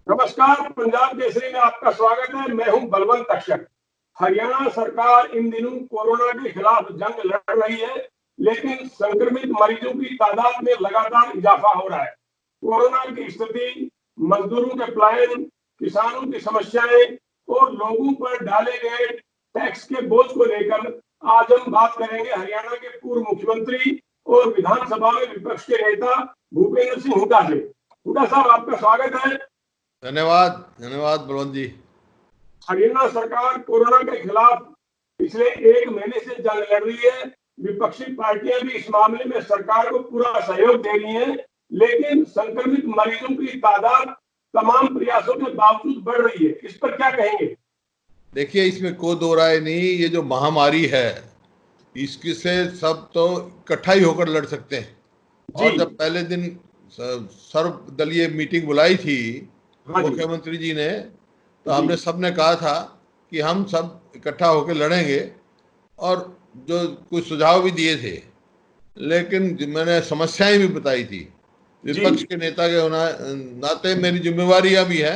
नमस्कार। पंजाब केसरी में आपका स्वागत है। मैं हूं बलवंत अक्षर। हरियाणा सरकार इन दिनों कोरोना के खिलाफ जंग लड़ रही है, लेकिन संक्रमित मरीजों की तादाद में लगातार इजाफा हो रहा है। कोरोना की स्थिति, मजदूरों के पलायन, किसानों की समस्याएं और लोगों पर डाले गए टैक्स के बोझ को लेकर आज हम बात करेंगे हरियाणा के पूर्व मुख्यमंत्री और विधानसभा में विपक्ष के नेता भूपेंद्र सिंह हुड्डा से। हुड्डा साहब, आपका स्वागत है। धन्यवाद धन्यवाद बलवंत जी। हरियाणा सरकार कोरोना के खिलाफ पिछले 1 महीने से जंग लड़ रही है। विपक्षी पार्टियां भी इस मामले में सरकार को पूरा सहयोग दे रही हैं, लेकिन संक्रमित मरीजों की तादाद तमाम प्रयासों के बावजूद बढ़ रही है। इस पर क्या कहेंगे? देखिए, इसमें कोई दो राय नहीं। ये जो महामारी है, इसकी से सब तो इकट्ठा ही होकर लड़ सकते हैं। और जब पहले दिन सर्वदलीय मीटिंग बुलाई थी मुख्यमंत्री जी ने, तो हमने सबने कहा था कि हम सब इकट्ठा होकर लड़ेंगे, और जो कुछ सुझाव भी दिए थे। लेकिन मैंने समस्याएं भी बताई थी। विपक्ष के नेता के नाते मेरी जिम्मेवारियां भी है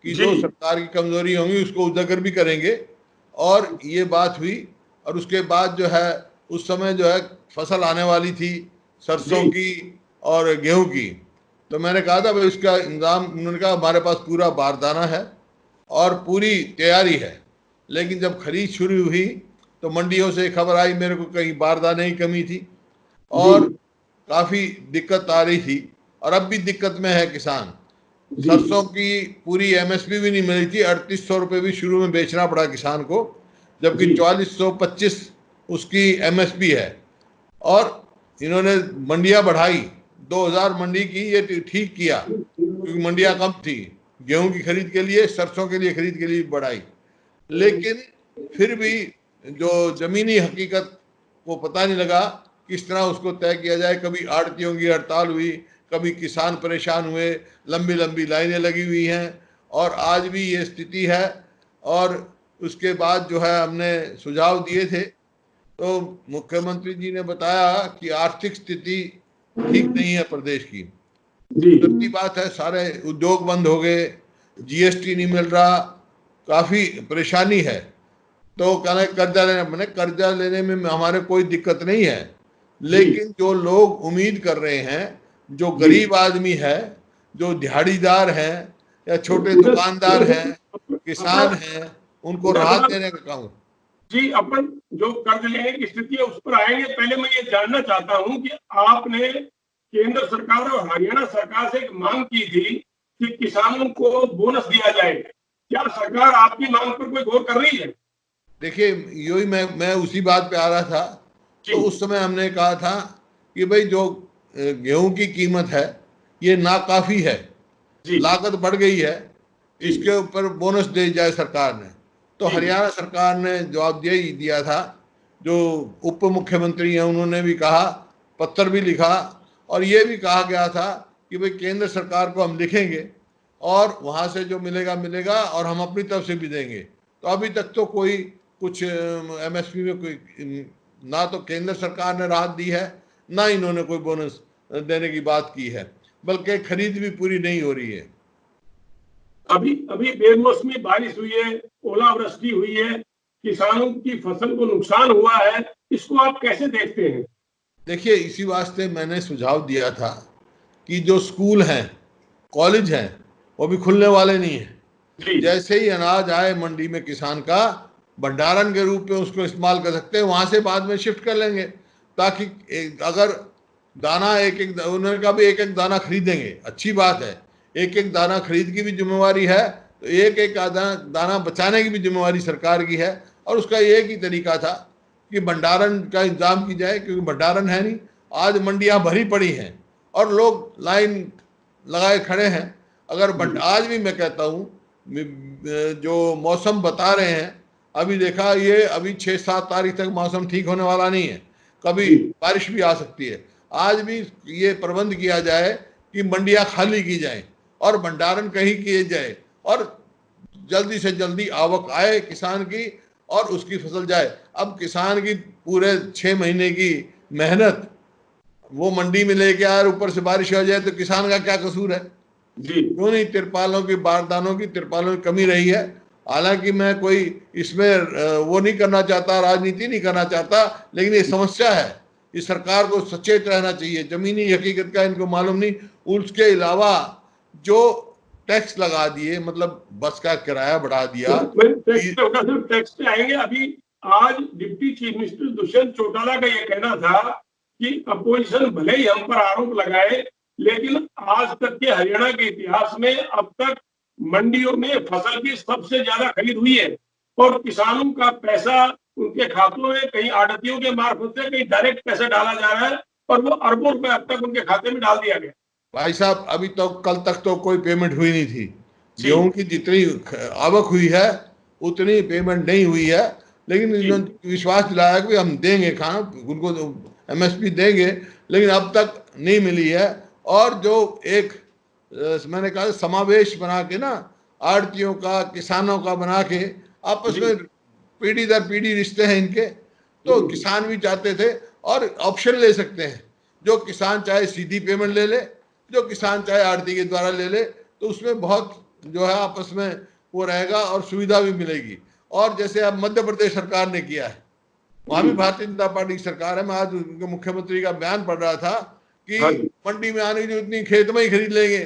कि जो सरकार की कमजोरी होंगी उसको उजागर भी करेंगे। और ये बात हुई। और उसके बाद जो है, उस समय जो है फसल आने वाली थी, सरसों की और गेहूं की। तो मैंने कहा था भाई इसका इंतजाम, उन्होंने कहा हमारे पास पूरा बारदाना है और पूरी तैयारी है। लेकिन जब खरीद शुरू हुई तो मंडियों से खबर आई मेरे को कहीं बारदाने की कमी थी और काफी दिक्कत आ रही थी। और अब भी दिक्कत में है किसान। सरसों की पूरी एमएसपी भी नहीं मिली थी। 3800 रुपये भी शुरू में बेचना पड़ा किसान को, जबकि 4425 उसकी एमएसपी है। और इन्होंने मंडियां बढ़ाई, 2000 मंडी की। ये ठीक किया क्योंकि मंडियां कम थी। गेहूं की खरीद के लिए, सरसों के लिए खरीद के लिए बढ़ाई। लेकिन फिर भी जो जमीनी हकीकत को पता नहीं लगा किस तरह उसको तय किया जाए। कभी आड़तियों की हड़ताल हुई, कभी किसान परेशान हुए, लंबी लंबी लाइनें लगी हुई हैं, और आज भी ये स्थिति है। और उसके बाद जो है हमने सुझाव दिए थे, तो मुख्यमंत्री जी ने बताया कि आर्थिक स्थिति ठीक नहीं है प्रदेश की। सच्ची बात है, सारे उद्योग बंद हो गए, जीएसटी नहीं मिल रहा, काफी परेशानी है। तो कहना कर्जा लेने में हमारे कोई दिक्कत नहीं है। लेकिन जो लोग उम्मीद कर रहे हैं, जो गरीब आदमी है, जो दिहाड़ीदार हैं या छोटे दुकानदार हैं, किसान हैं, उनको राहत देने का काम। जी, अपन जो कर्ज लेने की स्थिति है उस पर आएंगे। पहले मैं ये जानना चाहता हूं कि आपने केंद्र सरकार और हरियाणा सरकार से एक मांग की थी कि किसानों को बोनस दिया जाए। क्या सरकार आपकी मांग पर कोई गौर कर रही है? देखिए, यही मैं उसी बात पे आ रहा था। तो उस समय हमने कहा था कि भाई जो गेहूं की कीमत है ये नाकाफी है, लागत बढ़ गई है, इसके ऊपर बोनस दे जाए सरकार ने। तो हरियाणा सरकार ने जवाब दिया था। जो उप मुख्यमंत्री हैं उन्होंने भी कहा, पत्र भी लिखा, और ये भी कहा गया था कि भाई केंद्र सरकार को हम लिखेंगे और वहाँ से जो मिलेगा मिलेगा, और हम अपनी तरफ से भी देंगे। तो अभी तक तो कोई कुछ एमएसपी में कोई ना तो केंद्र सरकार ने राहत दी है, ना इन्होंने कोई बोनस देने की बात की है, बल्कि खरीद भी पूरी नहीं हो रही है। अभी अभी बेमौसमी बारिश हुई है, ओलावृष्टि हुई है, किसानों की फसल को नुकसान हुआ है। इसको आप कैसे देखते हैं? देखिए, इसी वास्ते मैंने सुझाव दिया था कि जो स्कूल हैं, कॉलेज हैं, वो भी खुलने वाले नहीं है। जैसे ही अनाज आए मंडी में किसान का, भंडारण के रूप में उसको इस्तेमाल कर सकते हैं, वहां से बाद में शिफ्ट कर लेंगे। ताकि अगर दाना एक एक, उन्होंने कहा भी एक एक दाना खरीदेंगे, अच्छी बात है। एक एक दाना खरीद की भी जिम्मेवारी है, तो एक एक दाना बचाने की भी जिम्मेवारी सरकार की है। और उसका एक ही तरीका था कि भंडारण का इंतजाम की जाए, क्योंकि भंडारण है नहीं। आज मंडियां भरी पड़ी हैं और लोग लाइन लगाए खड़े हैं। अगर आज भी मैं कहता हूँ, जो मौसम बता रहे हैं, अभी देखा, ये अभी 6-7 तारीख तक मौसम ठीक होने वाला नहीं है, कभी बारिश भी आ सकती है। आज भी ये प्रबंध किया जाए कि मंडियां खाली की जाए और भंडारण कहीं किए जाए, और जल्दी से जल्दी आवक आए किसान की और उसकी फसल जाए। अब किसान की पूरे 6 महीने की मेहनत वो मंडी में लेके आए, ऊपर से बारिश हो जाए तो किसान का क्या कसूर है? जी क्यों नहीं? तिरपालों की, बारदानों की, तिरपालों की कमी रही है। हालांकि मैं कोई इसमें वो नहीं करना चाहता, राजनीति नहीं करना चाहता, लेकिन ये समस्या है। इस सरकार को सचेत रहना चाहिए, जमीनी हकीकत का इनको मालूम नहीं। उसके अलावा जो टैक्स लगा दिए, मतलब बस का किराया बढ़ा दिया। टैक्स पे आएंगे। अभी आज deputy chief minister Dushyant Chautala का यह कहना था कि अपोजिशन भले ही हम पर आरोप लगाए, लेकिन आज तक के हरियाणा के इतिहास में अब तक मंडियों में फसल की सबसे ज्यादा खरीद हुई है और किसानों का पैसा उनके खातों में कहीं आड़तियों के मार्फत से कहीं डायरेक्ट पैसा डाला जा रहा है और वो अरबों रुपए अब तक उनके खाते में डाल दिया गया। भाई साहब, अभी तो कल तक तो कोई पेमेंट हुई नहीं थी। जी गेहूं की जितनी आवक हुई है उतनी पेमेंट नहीं हुई है, लेकिन जी इन्होंने विश्वास दिलाया कि हम देंगे, खाना उनको एमएसपी देंगे, लेकिन अब तक नहीं मिली है। और जो एक मैंने कहा समावेश बना के ना, आड़तियों का, किसानों का बना के, आपस जी में पीढ़ी दर पीढ़ी रिश्ते हैं इनके, तो किसान भी चाहते थे। और ऑप्शन ले सकते हैं, जो किसान चाहे सीधी पेमेंट ले ले, जो किसान चाहे आड़ती के द्वारा ले ले, तो उसमें बहुत जो है आपस में वो रहेगा और सुविधा भी मिलेगी। और जैसे अब मध्य प्रदेश सरकार ने किया है, वहां भी भारतीय जनता पार्टी की सरकार है। मैं आज उनके मुख्यमंत्री का बयान पढ़ रहा था कि हाँ जी मंडी में आने की जरूरत नहीं, खेत में ही खरीद लेंगे।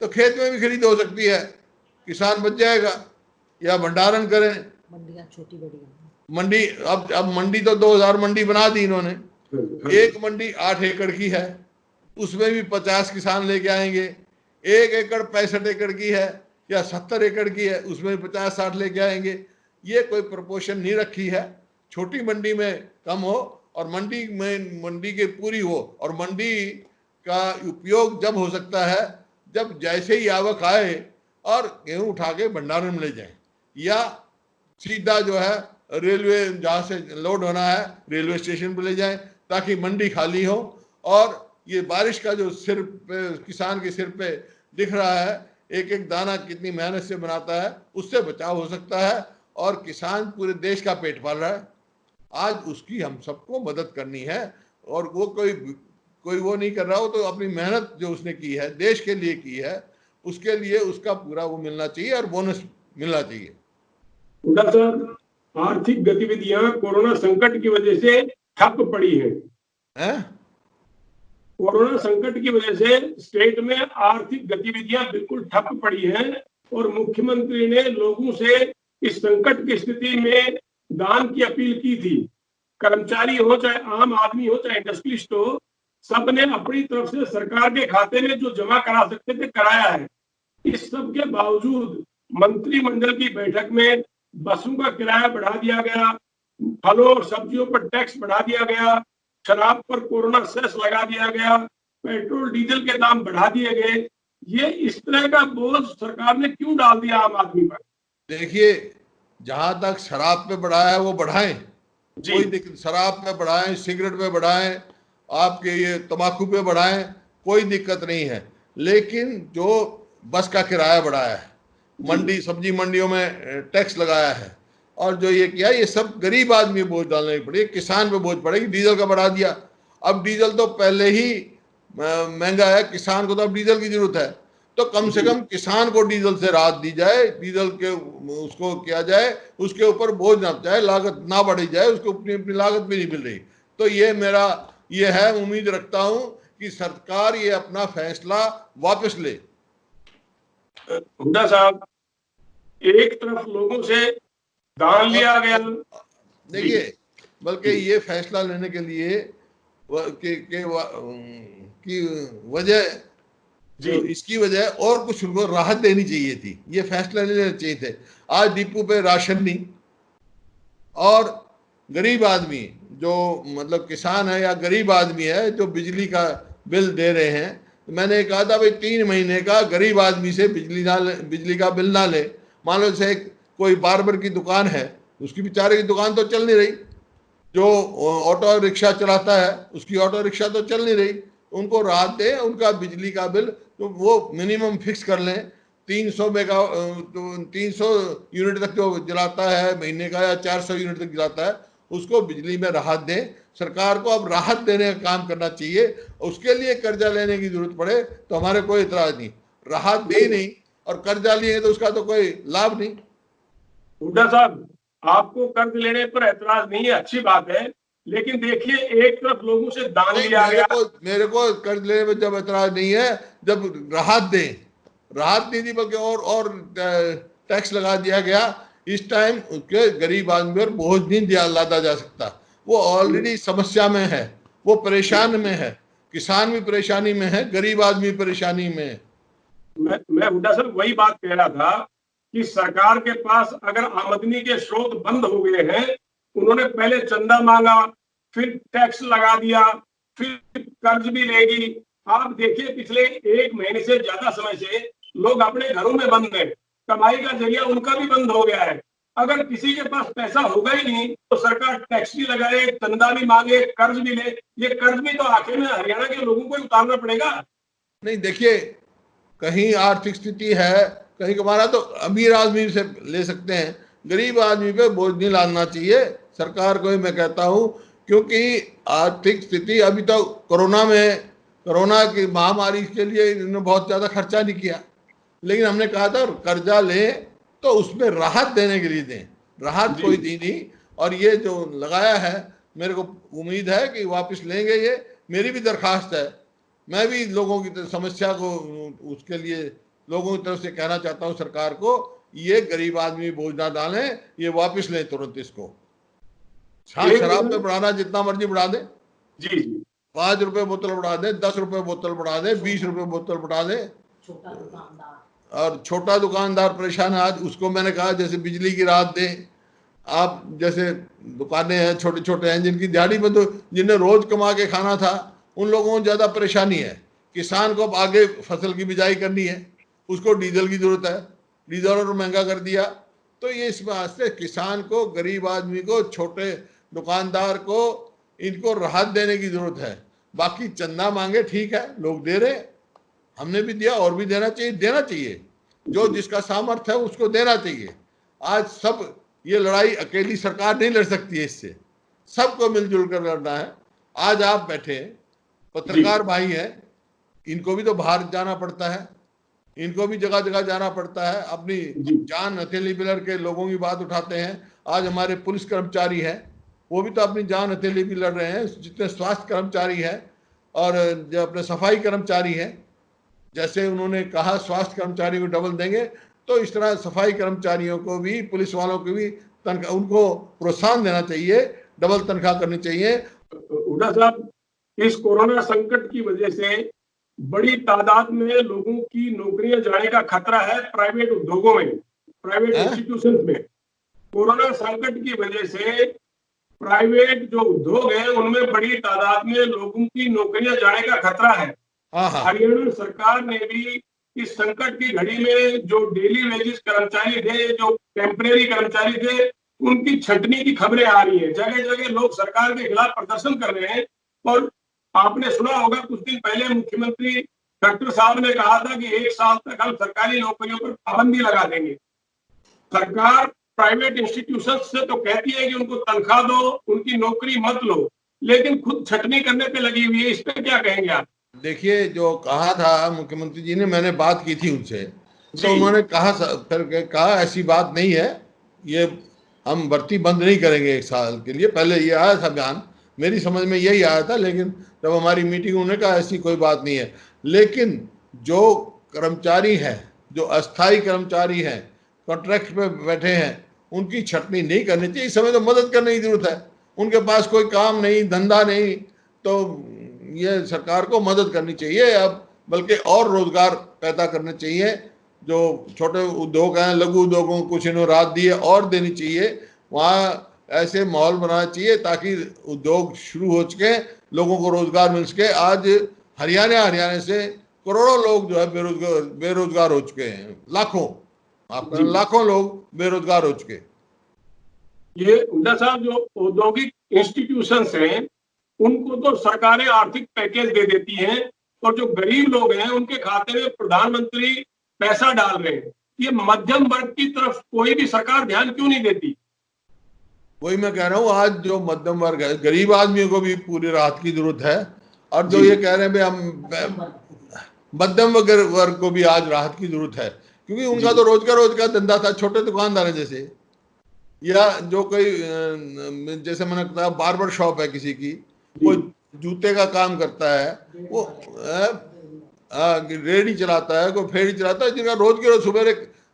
तो खेत में भी खरीद हो सकती है, किसान बच जाएगा, या भंडारण करें। मंडियां छोटी बड़ी मंडी, अब मंडी तो 2000 मंडी बना दी इन्होंने। एक मंडी 8 एकड़ की है, उसमें भी 50 किसान लेके आएंगे। 1 एकड़ 65 एकड़ की है या 70 एकड़ की है, उसमें 50-60 लेके आएंगे। ये कोई प्रपोर्शन नहीं रखी है। छोटी मंडी में कम हो और मंडी में मंडी के पूरी हो। और मंडी का उपयोग जब हो सकता है जब जैसे ही आवक आए और गेहूं उठा के भंडारण में ले जाए, या सीधा जो है रेलवे जहाँ से लोड होना है रेलवे स्टेशन पर ले जाए, ताकि मंडी खाली हो। और ये बारिश का जो सिर पे, किसान के सिर पे दिख रहा है, एक एक दाना कितनी मेहनत से बनाता है, उससे बचाव हो सकता है। और किसान पूरे देश का पेट पाल रहा है। आज उसकी हम सबको मदद करनी है। और वो कोई वो नहीं कर रहा हो, तो अपनी मेहनत जो उसने की है, देश के लिए की है, उसके लिए उसका पूरा वो मिलना चाहिए और बोनस मिलना चाहिए। हुड्डा साहब, आर्थिक गतिविधियां कोरोना संकट की वजह से ठप पड़ी है। कोरोना संकट की वजह से स्टेट में आर्थिक गतिविधियां बिल्कुल ठप पड़ी हैं और मुख्यमंत्री ने लोगों से इस संकट की स्थिति में दान की अपील की थी। कर्मचारी हो चाहे आम आदमी हो चाहे इंडस्ट्रियलिस्ट हो, सबने अपनी तरफ से सरकार के खाते में जो जमा करा सकते थे कराया है। इस सब के बावजूद मंत्रिमंडल की बैठक में बसों का किराया बढ़ा दिया गया, फलों और सब्जियों पर टैक्स बढ़ा दिया गया, शराब पर कोरोना सेस लगा दिया गया, पेट्रोल डीजल के दाम बढ़ा दिए गए। ये इस तरह का बोझ सरकार ने क्यों डाल दिया आम आदमी पर? देखिए, जहां तक शराब पे बढ़ाया है वो बढ़ाएं, कोई दिक्कत, शराब पे बढ़ाएं, सिगरेट पे बढ़ाएं, आपके ये तंबाकू पे बढ़ाएं, कोई दिक्कत नहीं है। लेकिन जो बस का किराया बढ़ाया है, मंडी सब्जी मंडियों में टैक्स लगाया है, और जो ये किया, ये सब गरीब आदमी बोझ डालने की पड़ेगी, किसान पे बोझ पड़ेगी। डीजल का बढ़ा दिया। अब डीजल तो पहले ही महंगा है, किसान को तो अब डीजल की जरूरत है। तो कम से कम किसान को डीजल से राहत दी जाए, डीजल के उसको किया जाए, उसके ऊपर बोझ ना जाए, लागत ना बढ़ी जाए, उसको अपनी लागत भी नहीं मिल रही। तो ये मेरा ये है, उम्मीद रखता हूं कि सरकार ये अपना फैसला वापस ले। हुड्डा साहब, एक तरफ लोगों से दान लिया गया, देखिए, बल्कि ये फैसला लेने के लिए की वजह जो इसकी वजह और कुछ उनको राहत देनी चाहिए थी, ये फैसला नहीं लेना चाहिए थे। आज डिपो पे राशन नहीं, और गरीब आदमी जो मतलब किसान है या गरीब आदमी है जो बिजली का बिल दे रहे हैं, मैंने कहा था भाई 3 महीने का गरीब आदमी से बिजली का बिल ना ले। मान लो जैसे कोई बार्बर की दुकान है, उसकी बेचारे की दुकान तो चल नहीं रही, जो ऑटो रिक्शा चलाता है उसकी ऑटो रिक्शा तो चल नहीं रही, उनको राहत दे। उनका बिजली का बिल तो वो मिनिमम फिक्स कर लें, 300 यूनिट तक जो जलाता है महीने का, या 400 यूनिट तक जलाता है, उसको बिजली में राहत दें। सरकार को अब राहत देने का काम करना चाहिए। उसके लिए कर्जा लेने की जरूरत पड़े तो हमारे कोई इतराज नहीं। राहत दी नहीं और कर्जा लिए तो उसका तो कोई लाभ नहीं। हुड्डा साहब, आपको कर्ज लेने पर ऐतराज नहीं है, अच्छी बात है, लेकिन देखिए एक तरफ लोगों से दान नहीं, लिया गया। मेरे को कर्ज लेने में जब ऐतराज नहीं है, जब राहत दें, राहत नहीं दी बल्कि और टैक्स लगा दिया गया। इस टाइम उसके गरीब आदमी पर बोझ नहीं दिया लादा जा सकता। वो ऑलरेडी समस्या में है, वो परेशान में है, किसान भी परेशानी में है, गरीब आदमी परेशानी में है। मैं हुड्डा साहब वही बात कह रहा था कि सरकार के पास अगर आमदनी के स्रोत बंद हो गए हैं, उन्होंने पहले चंदा मांगा, फिर टैक्स लगा दिया, फिर कर्ज भी लेगी। आप देखिए पिछले 1 महीने से ज्यादा समय से लोग अपने घरों में बंद हैं, कमाई का जरिया उनका भी बंद हो गया है। अगर किसी के पास पैसा होगा ही नहीं तो सरकार टैक्स भी लगाए, चंदा भी मांगे, कर्ज भी ले। ये कर्ज भी तो आखिर में हरियाणा के लोगों को ही उतारना पड़ेगा। नहीं, देखिए, कहीं आर्थिक स्थिति है, कहीं हमारा तो अमीर आदमी से ले सकते हैं, गरीब आदमी पे बोझ नहीं लादना चाहिए सरकार को ही मैं कहता हूं। क्योंकि आर्थिक स्थिति अभी तो कोरोना की महामारी के लिए इन्होंने बहुत ज़्यादा खर्चा नहीं किया, लेकिन हमने कहा था कर्जा लें तो उसमें राहत देने के लिए दें, राहत कोई दी नहीं। और ये जो लगाया है, मेरे को उम्मीद है कि वापस लेंगे। ये मेरी भी दरखास्त है, मैं भी लोगों की समस्या को उसके लिए लोगों की तरफ से कहना चाहता हूं सरकार को, ये गरीब आदमी बोझ ना डालें, ये वापस लें तुरंत इसको। हाँ, शराब पे बढ़ाना जितना मर्जी बढ़ा दें, जी 5 रुपए बोतल बढ़ा दें, 10 रुपए बोतल बढ़ा दें, 20 रुपए बोतल बढ़ा दें। और छोटा दुकानदार परेशान है आज, उसको मैंने कहा जैसे बिजली की राहत दें। आप जैसे दुकानें हैं छोटे छोटे हैं जिनकी दिहाड़ी में तो जिन्हें रोज कमा के खाना था, उन लोगों को ज़्यादा परेशानी है। किसान को अब आगे फसल की बिजाई करनी है, उसको डीजल की जरूरत है, डीजल और महंगा कर दिया। तो ये इस वास्ते किसान को, गरीब आदमी को, छोटे दुकानदार को, इनको राहत देने की जरूरत है। बाकी चंदा मांगे ठीक है, लोग दे रहे, हमने भी दिया और भी देना चाहिए। जो जिसका सामर्थ्य है उसको देना चाहिए। आज सब ये लड़ाई अकेली सरकार नहीं लड़ सकती है, इससे सबको मिलजुल कर लड़ना है। आज आप बैठे पत्रकार भाई हैं, इनको भी तो बाहर जाना पड़ता है, इनको भी जगह जगह जाना पड़ता है, अपनी जान हथेली पे लड़ के लोगों की बात उठाते हैं। आज हमारे पुलिस कर्मचारी हैं, वो भी तो अपनी जान हथेली भी लड़ रहे हैं, जितने स्वास्थ्य कर्मचारी हैं और जो अपने सफाई कर्मचारी हैं। जैसे उन्होंने कहा स्वास्थ्य कर्मचारी को डबल देंगे, तो इस तरह सफाई कर्मचारियों को भी, पुलिस वालों को भी तनख्वाह, उनको प्रोत्साहन देना चाहिए, डबल तनख्वाह करनी चाहिए। हुड्डा साहब, इस कोरोना संकट की वजह से बड़ी तादाद में लोगों की नौकरियां जाने का खतरा है प्राइवेट उद्योगों में, प्राइवेट इंस्टीट्यूशंस में। कोरोना संकट की वजह से प्राइवेट जो उद्योग है उनमें बड़ी तादाद में लोगों की नौकरियां जाने का खतरा है। हरियाणा सरकार ने भी इस संकट की घड़ी में जो डेली वेजेस कर्मचारी थे, जो टेम्परेरी कर्मचारी थे, उनकी छंटनी की खबरें आ रही है। जगह जगह लोग सरकार के खिलाफ प्रदर्शन कर रहे हैं। और आपने सुना होगा कुछ दिन पहले मुख्यमंत्री डॉक्टर साहब ने कहा था कि 1 साल तक हम सरकारी नौकरियों पर पाबंदी लगा देंगे। सरकार प्राइवेट इंस्टीट्यूशन से तो कहती है कि उनको तनख्वाह दो, उनकी नौकरी मत लो, लेकिन खुद छटनी करने पे लगी हुई है। इस पे क्या कहेंगे आप? देखिए, जो कहा था मुख्यमंत्री जी ने, मैंने बात की थी उनसे, तो उन्होंने कहा, फिर कहा ऐसी बात नहीं है, ये हम भर्ती बंद नहीं करेंगे 1 साल के लिए। पहले ये आया था बयान, मेरी समझ में यही आया था, लेकिन जब हमारी मीटिंग उन्होंने कहा ऐसी कोई बात नहीं है। लेकिन जो कर्मचारी हैं, जो अस्थायी कर्मचारी हैं, कॉन्ट्रैक्ट पे बैठे हैं, उनकी छटनी नहीं करनी चाहिए। इस समय तो मदद करने की जरूरत है, उनके पास कोई काम नहीं, धंधा नहीं, तो ये सरकार को मदद करनी चाहिए अब, बल्कि और रोजगार पैदा करने चाहिए। जो छोटे उद्योग हैं, लघु उद्योगों को कुछ इन्होंने राहत दी है और देनी चाहिए। वहाँ ऐसे माहौल बनाना चाहिए ताकि उद्योग शुरू हो सके, लोगों को रोजगार मिल सके। आज हरियाणा से करोड़ों लोग जो है बेरोजगार हो चुके हैं, लाखों लोग बेरोजगार हो चुके। ये हुड्डा साहब, जो औद्योगिक इंस्टीट्यूशंस हैं उनको तो सरकारें आर्थिक पैकेज दे देती हैं, और जो गरीब लोग हैं उनके खाते में प्रधानमंत्री पैसा डाल रहे हैं। ये मध्यम वर्ग की तरफ कोई भी सरकार ध्यान क्यों नहीं देती? वही मैं कह रहा हूँ, आज जो मध्यम वर्ग है, गरीब आदमियों को भी पूरी राहत की जरूरत है। और जो ये कह रहे हैं भाई हम मध्यम वर्ग को भी आज राहत की जरूरत है, क्योंकि उनका तो रोज का धंधा था, छोटे दुकानदार है जैसे, या जो कोई जैसे मैंने कहा बार्बर शॉप है किसी की, कोई जूते का काम करता है, वो रेडी चलाता है, कोई फेरी चलाता है, जिनका रोज के रोज सुबह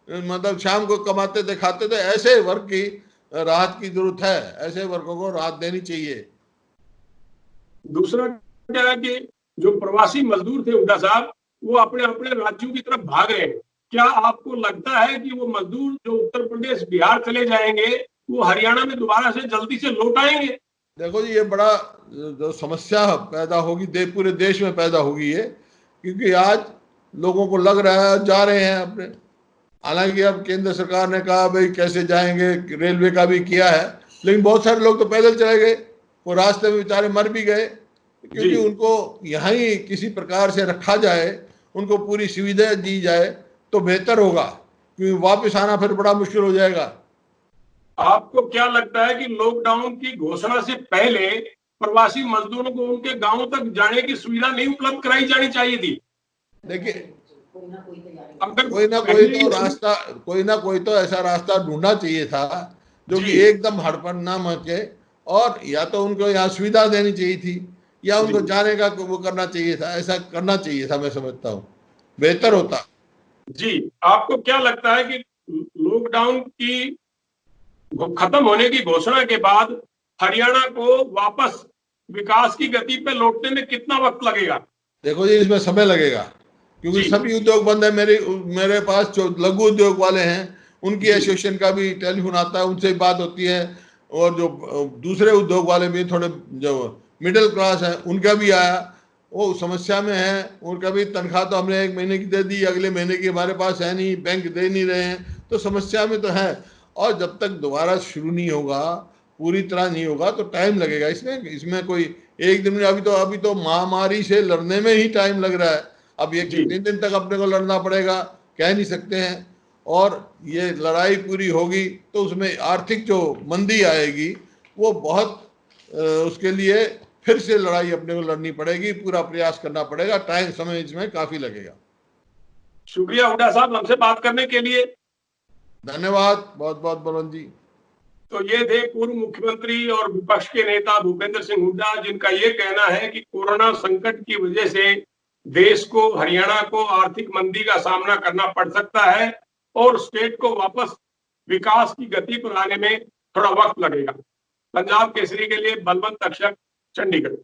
मतलब शाम को कमाते थे खाते थे, ऐसे वर्ग की राहत की जरूरत है, ऐसे वर्गों को राहत देनी चाहिए। दूसरा क्या है कि जो प्रवासी मजदूर थे हुड्डा साहब, वो अपने अपने राज्यों की तरफ भाग रहे हैं। क्या आपको लगता है कि वो मजदूर जो उत्तर प्रदेश बिहार चले जाएंगे वो हरियाणा में दोबारा से जल्दी से लौट आएंगे? देखो जी, ये बड़ा जो समस्या पैदा होगी पूरे देश में पैदा होगी ये, क्योंकि आज लोगों को लग रहा है जा रहे हैं अपने, हालांकि अब केंद्र सरकार ने कहा भाई कैसे जाएंगे, रेलवे का भी किया है, लेकिन बहुत सारे लोग तो पैदल चले गए, वो रास्ते में बेचारे मर भी गए, क्योंकि उनको यहाँ ही किसी प्रकार से रखा जाए, उनको पूरी सुविधा दी जाए तो बेहतर होगा, क्योंकि वापस आना फिर बड़ा मुश्किल हो जाएगा। आपको क्या लगता है कि लॉकडाउन की घोषणा से पहले प्रवासी मजदूरों को उनके गांवों तक जाने की सुविधा नहीं उपलब्ध कराई जानी चाहिए थी? देखिए, कोई ना कोई तो ऐसा रास्ता ढूंढना चाहिए था जो कि एकदम हड़पन ना मचे, और या तो उनको यहाँ सुविधा देनी चाहिए थी, या उनको जाने का वो करना चाहिए था, ऐसा करना चाहिए था, मैं समझता हूँ बेहतर होता। जी, आपको क्या लगता है कि लॉकडाउन की खत्म होने की घोषणा के बाद हरियाणा को वापस विकास की गति पे लौटने में कितना वक्त लगेगा? देखो जी, इसमें समय लगेगा, क्योंकि सभी उद्योग बंद है। मेरे पास जो लघु उद्योग वाले हैं उनकी एसोसिएशन का भी टेलीफोन आता है, उनसे बात होती है, और जो दूसरे उद्योग वाले भी थोड़े जो मिडिल क्लास है उनका भी आया, वो समस्या में है, उनका भी तनख्वाह तो हमने 1 महीने की दे दी, अगले महीने की हमारे पास है नहीं, बैंक दे नहीं रहे हैं, तो समस्या में तो है। और जब तक दोबारा शुरू नहीं होगा, पूरी तरह नहीं होगा, तो टाइम लगेगा। इसमें कोई एक दिन में, अभी तो महामारी से लड़ने में ही टाइम लग रहा है, अब ये कितने दिन तक अपने को लड़ना पड़ेगा कह नहीं सकते हैं, और ये लड़ाई पूरी होगी तो उसमें आर्थिक जो मंदी आएगी वो बहुत उसके लिए फिर से लड़ाई अपने को लड़नी पड़ेगी, पूरा प्रयास करना पड़ेगा, टाइम समय इसमें काफी लगेगा। शुक्रिया हुड्डा साहब हमसे बात करने के लिए। धन्यवाद बहुत बहुत बलवंत जी। तो ये थे पूर्व मुख्यमंत्री और विपक्ष के नेता भूपेंद्र सिंह हुड्डा, जिनका ये कहना है कि कोरोना संकट की वजह से देश को, हरियाणा को आर्थिक मंदी का सामना करना पड़ सकता है और स्टेट को वापस विकास की गति पर आने में थोड़ा वक्त लगेगा। पंजाब केसरी के लिए बलवंत तक्षक, चंडीगढ़।